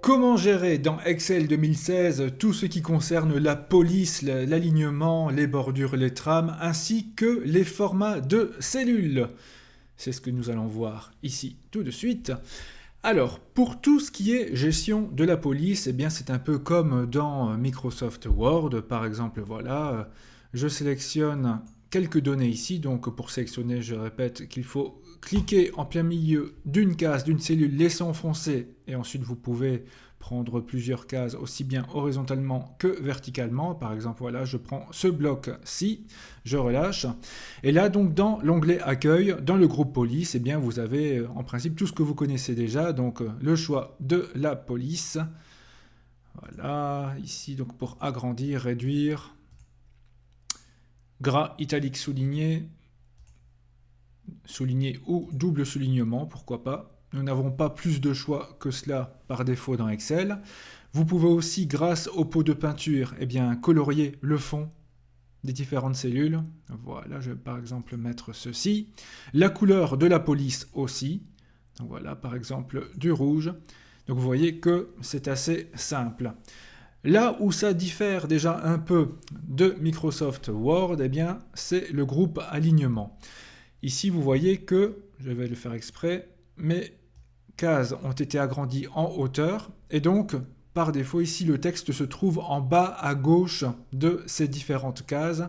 Comment gérer dans Excel 2016 tout ce qui concerne la police, l'alignement, les bordures, les trames, ainsi que les formats de cellules? C'est ce que nous allons voir ici tout de suite. Alors, pour tout ce qui est gestion de la police, eh bien c'est un peu comme dans Microsoft Word, par exemple, voilà, je sélectionne quelques données ici, donc pour sélectionner, je répète qu'il faut cliquer en plein milieu d'une case, d'une cellule, laisser enfoncer, et ensuite vous pouvez prendre plusieurs cases aussi bien horizontalement que verticalement. Par exemple, voilà, je prends ce bloc-ci, je relâche. Et là, donc, dans l'onglet Accueil, dans le groupe Police, eh bien, vous avez en principe tout ce que vous connaissez déjà, donc le choix de la police. Voilà, ici, donc pour agrandir, réduire, gras, italique, souligné, souligné ou double soulignement, pourquoi pas. Nous n'avons pas plus de choix que cela par défaut dans Excel. Vous pouvez aussi, grâce au pot de peinture, eh bien, colorier le fond des différentes cellules. Voilà, je vais par exemple mettre ceci. La couleur de la police aussi. Donc voilà, par exemple, du rouge. Donc vous voyez que c'est assez simple. Là où ça diffère déjà un peu de Microsoft Word, eh bien, c'est le groupe alignement. Ici, vous voyez que, je vais le faire exprès, mes cases ont été agrandies en hauteur, et donc, par défaut, ici, le texte se trouve en bas à gauche de ces différentes cases.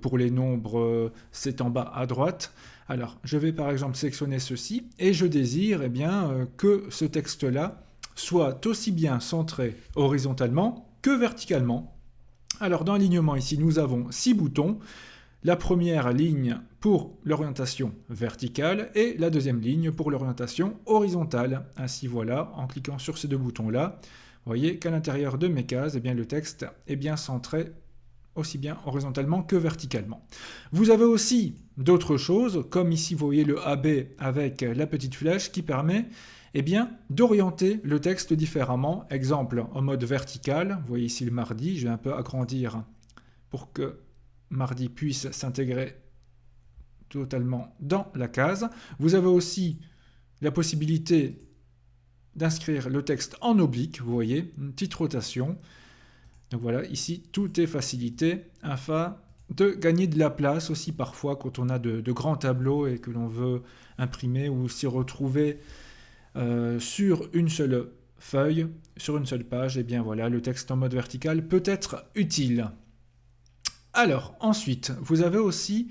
Pour les nombres, c'est en bas à droite. Alors, je vais par exemple sélectionner ceci, et je désire que ce texte-là soit aussi bien centré horizontalement que verticalement. Alors, dans l'alignement ici, nous avons 6 boutons. La première ligne pour l'orientation verticale et la deuxième ligne pour l'orientation horizontale. Ainsi voilà, en cliquant sur ces deux boutons-là, vous voyez qu'à l'intérieur de mes cases, eh bien, le texte est bien centré aussi bien horizontalement que verticalement. Vous avez aussi d'autres choses, comme ici vous voyez le AB avec la petite flèche qui permet d'orienter le texte différemment. Exemple, en mode vertical, vous voyez ici le mardi, je vais un peu agrandir pour que mardi puisse s'intégrer totalement dans la case. Vous avez aussi la possibilité d'inscrire le texte en oblique, vous voyez, une petite rotation. Donc voilà, ici, tout est facilité afin de gagner de la place aussi parfois quand on a de grands tableaux et que l'on veut imprimer ou s'y retrouver sur une seule feuille, sur une seule page. Et bien voilà, le texte en mode vertical peut être utile. Alors, ensuite, vous avez aussi,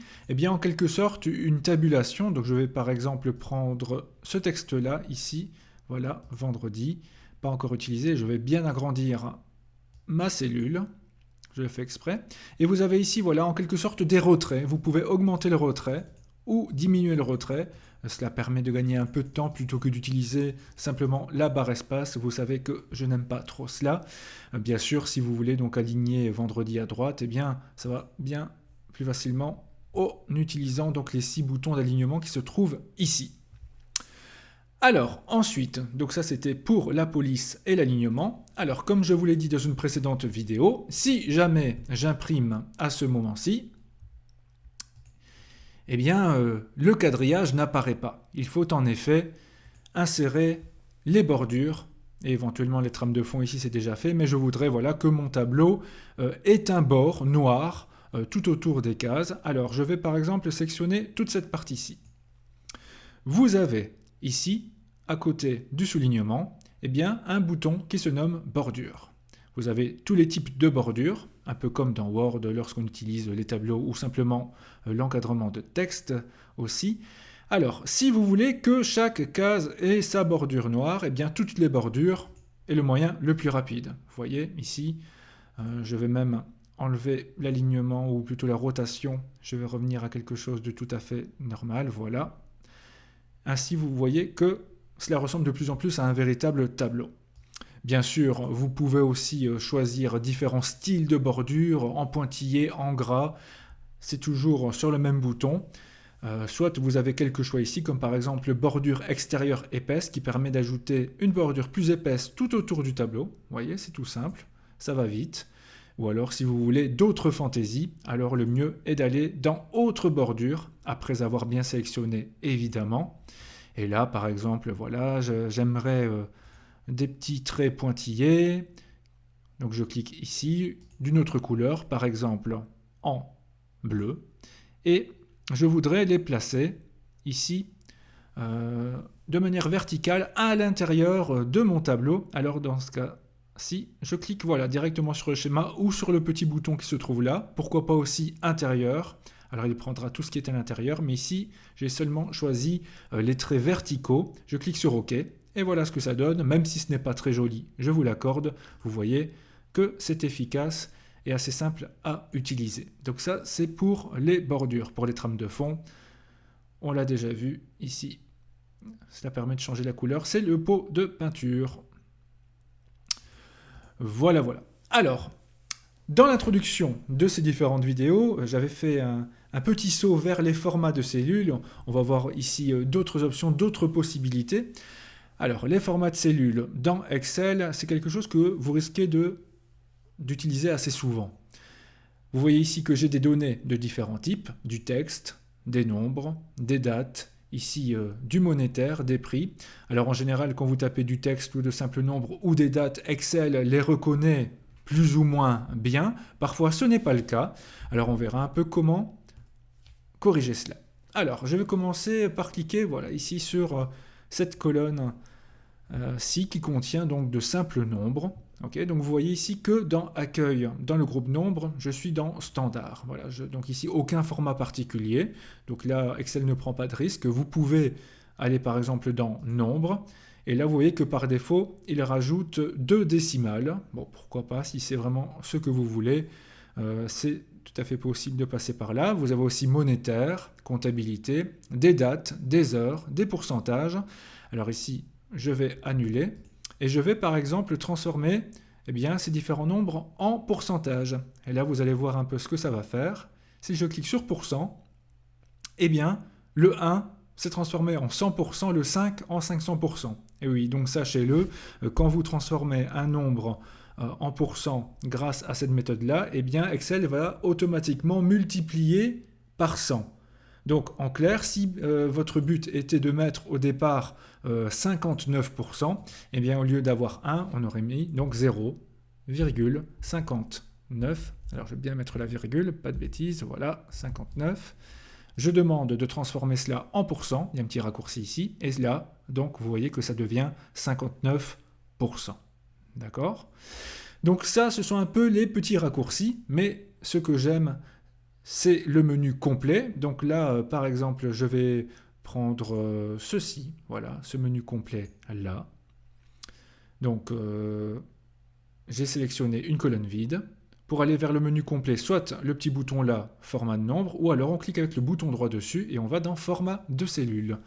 en quelque sorte, une tabulation. Donc, je vais par exemple prendre ce texte-là, ici, voilà, vendredi, pas encore utilisé. Je vais bien agrandir ma cellule. Je le fais exprès. Et vous avez ici, voilà, en quelque sorte, des retraits. Vous pouvez augmenter le retrait ou diminuer le retrait. Cela permet de gagner un peu de temps plutôt que d'utiliser simplement la barre espace. Vous savez que je n'aime pas trop cela. Bien sûr, si vous voulez donc aligner vendredi à droite, ça va bien plus facilement en utilisant donc les 6 boutons d'alignement qui se trouvent ici. Alors, ensuite, donc ça c'était pour la police et l'alignement. Alors, comme je vous l'ai dit dans une précédente vidéo, si jamais j'imprime à ce moment-ci, le quadrillage n'apparaît pas. Il faut en effet insérer les bordures, et éventuellement les trames de fond ici c'est déjà fait, mais je voudrais que mon tableau ait un bord noir tout autour des cases. Alors je vais par exemple sélectionner toute cette partie-ci. Vous avez ici, à côté du soulignement, un bouton qui se nomme bordure. Vous avez tous les types de bordures, un peu comme dans Word lorsqu'on utilise les tableaux ou simplement l'encadrement de texte aussi. Alors, si vous voulez que chaque case ait sa bordure noire, toutes les bordures est le moyen le plus rapide. Vous voyez ici, je vais même enlever l'alignement ou plutôt la rotation. Je vais revenir à quelque chose de tout à fait normal, voilà. Ainsi, vous voyez que cela ressemble de plus en plus à un véritable tableau. Bien sûr, vous pouvez aussi choisir différents styles de bordure, en pointillé, en gras. C'est toujours sur le même bouton. Soit vous avez quelques choix ici, comme par exemple bordure extérieure épaisse, qui permet d'ajouter une bordure plus épaisse tout autour du tableau. Vous voyez, c'est tout simple, ça va vite. Ou alors, si vous voulez d'autres fantaisies, alors le mieux est d'aller dans autre bordure, après avoir bien sélectionné, évidemment. Et là, par exemple, voilà, j'aimerais des petits traits pointillés. Donc je clique ici, d'une autre couleur, par exemple en bleu. Et je voudrais les placer ici de manière verticale à l'intérieur de mon tableau. Alors dans ce cas-ci, je clique voilà, directement sur le schéma ou sur le petit bouton qui se trouve là. Pourquoi pas aussi intérieur. Alors il prendra tout ce qui est à l'intérieur, mais ici j'ai seulement choisi les traits verticaux. Je clique sur OK et voilà ce que ça donne, même si ce n'est pas très joli, je vous l'accorde. Vous voyez que c'est efficace et assez simple à utiliser. Donc ça c'est pour les bordures, pour les trames de fond. On l'a déjà vu ici. Cela permet de changer la couleur. C'est le pot de peinture. Voilà, voilà. Alors, dans l'introduction de ces différentes vidéos, j'avais fait un petit saut vers les formats de cellules. On va voir ici d'autres options, d'autres possibilités. Alors, les formats de cellules dans Excel, c'est quelque chose que vous risquez d'utiliser assez souvent. Vous voyez ici que j'ai des données de différents types, du texte, des nombres, des dates, ici du monétaire, des prix. Alors en général, quand vous tapez du texte ou de simples nombres ou des dates, Excel les reconnaît plus ou moins bien. Parfois, ce n'est pas le cas. Alors on verra un peu comment corriger cela. Alors, je vais commencer par cliquer voilà, ici sur cette colonne-ci qui contient donc de simples nombres. Okay, donc vous voyez ici que dans Accueil, dans le groupe Nombre, je suis dans Standard. Voilà, donc ici, aucun format particulier. Donc là, Excel ne prend pas de risque. Vous pouvez aller par exemple dans Nombre. Et là, vous voyez que par défaut, il rajoute 2 décimales. Bon, pourquoi pas, si c'est vraiment ce que vous voulez. C'est tout à fait possible de passer par là. Vous avez aussi monétaire, comptabilité, des dates, des heures, des pourcentages. Alors ici, je vais annuler. Et je vais par exemple transformer ces différents nombres en pourcentage. Et là, vous allez voir un peu ce que ça va faire. Si je clique sur pourcent, le 1 s'est transformé en 100%, le 5 en 500%. Et oui, donc sachez-le, quand vous transformez un nombre en pourcent grâce à cette méthode-là, Excel va automatiquement multiplier par 100. Donc en clair, si votre but était de mettre au départ 59%, au lieu d'avoir 1, on aurait mis donc 0,59. Alors je vais bien mettre la virgule, pas de bêtises, voilà, 59. Je demande de transformer cela en pourcent, il y a un petit raccourci ici, et là, donc vous voyez que ça devient 59%. D'accord ? Donc ça, ce sont un peu les petits raccourcis, mais ce que j'aime, c'est le menu complet. Donc là, par exemple, je vais prendre ceci, voilà, ce menu complet là. Donc, j'ai sélectionné une colonne vide. Pour aller vers le menu complet, soit le petit bouton là, format de nombre, ou alors on clique avec le bouton droit dessus et on va dans format de cellule.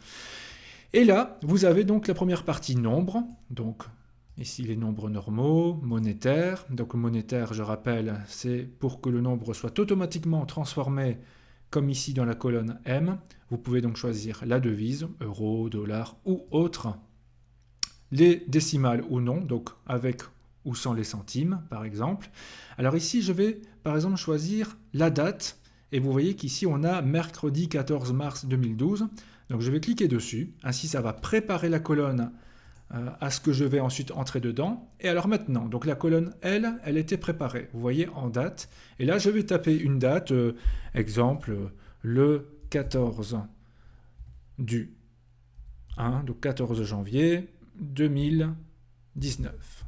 Et là, vous avez donc la première partie nombre, donc ici les nombres normaux, monétaires. Donc monétaire, je rappelle, c'est pour que le nombre soit automatiquement transformé comme ici dans la colonne M. Vous pouvez donc choisir la devise, euro, dollar ou autre. Les décimales ou non, donc avec ou sans les centimes par exemple. Alors ici, je vais par exemple choisir la date. Et vous voyez qu'ici, on a mercredi 14 mars 2012. Donc je vais cliquer dessus. Ainsi, ça va préparer la colonne à ce que je vais ensuite entrer dedans. Et alors maintenant, donc la colonne L, elle était préparée. Vous voyez en date. Et là, je vais taper une date, exemple, le 14 du 1, donc 14 janvier 2019.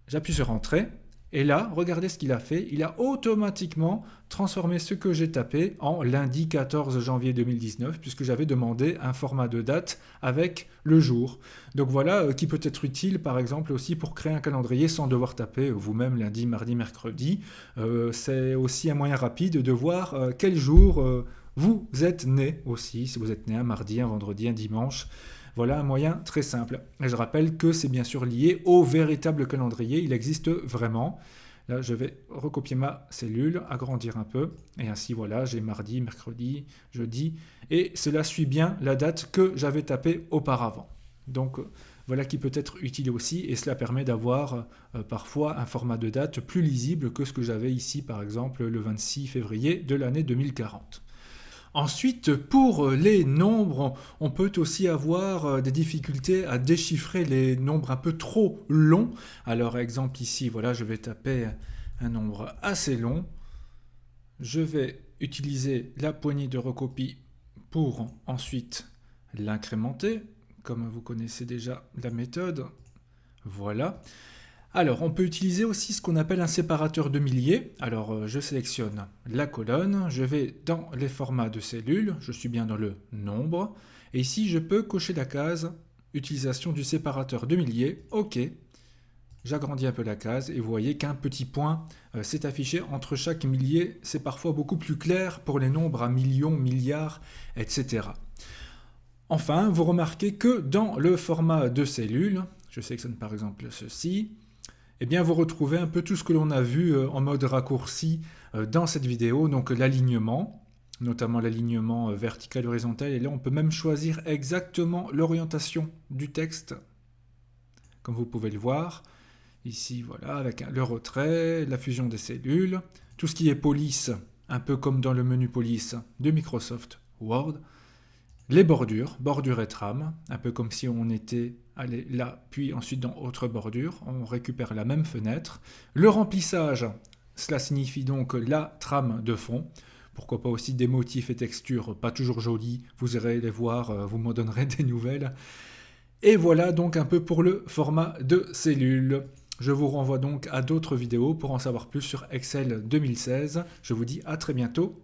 J'appuie sur Entrée. Et là, regardez ce qu'il a fait. Il a automatiquement transformé ce que j'ai tapé en lundi 14 janvier 2019, puisque j'avais demandé un format de date avec le jour. Donc voilà, qui peut être utile par exemple aussi pour créer un calendrier sans devoir taper vous-même lundi, mardi, mercredi. C'est aussi un moyen rapide de voir quel jour vous êtes né aussi, si vous êtes né un mardi, un vendredi, un dimanche. Voilà un moyen très simple. Et je rappelle que c'est bien sûr lié au véritable calendrier. Il existe vraiment. Là, je vais recopier ma cellule, agrandir un peu. Et ainsi, voilà, j'ai mardi, mercredi, jeudi. Et cela suit bien la date que j'avais tapée auparavant. Donc, voilà qui peut être utile aussi. Et cela permet d'avoir parfois un format de date plus lisible que ce que j'avais ici, par exemple, le 26 février de l'année 2040. Ensuite, pour les nombres, on peut aussi avoir des difficultés à déchiffrer les nombres un peu trop longs. Alors, exemple ici, voilà, je vais taper un nombre assez long. Je vais utiliser la poignée de recopie pour ensuite l'incrémenter, comme vous connaissez déjà la méthode. Voilà. Alors, on peut utiliser aussi ce qu'on appelle un séparateur de milliers. Alors, je sélectionne la colonne, je vais dans les formats de cellules, je suis bien dans le nombre, et ici, je peux cocher la case utilisation du séparateur de milliers. OK. J'agrandis un peu la case et vous voyez qu'un petit point s'est affiché entre chaque millier. C'est parfois beaucoup plus clair pour les nombres à millions, milliards, etc. Enfin, vous remarquez que dans le format de cellules, je sélectionne par exemple ceci, eh bien vous retrouvez un peu tout ce que l'on a vu en mode raccourci dans cette vidéo, donc l'alignement, notamment l'alignement vertical horizontal, et là on peut même choisir exactement l'orientation du texte, comme vous pouvez le voir. Ici, voilà, avec le retrait, la fusion des cellules, tout ce qui est police, un peu comme dans le menu police de Microsoft Word, les bordures, bordure et trame, un peu comme si on était allé là, puis ensuite dans autre bordure, on récupère la même fenêtre. Le remplissage, cela signifie donc la trame de fond. Pourquoi pas aussi des motifs et textures pas toujours jolis, vous irez les voir, vous m'en donnerez des nouvelles. Et voilà donc un peu pour le format de cellule. Je vous renvoie donc à d'autres vidéos pour en savoir plus sur Excel 2016. Je vous dis à très bientôt.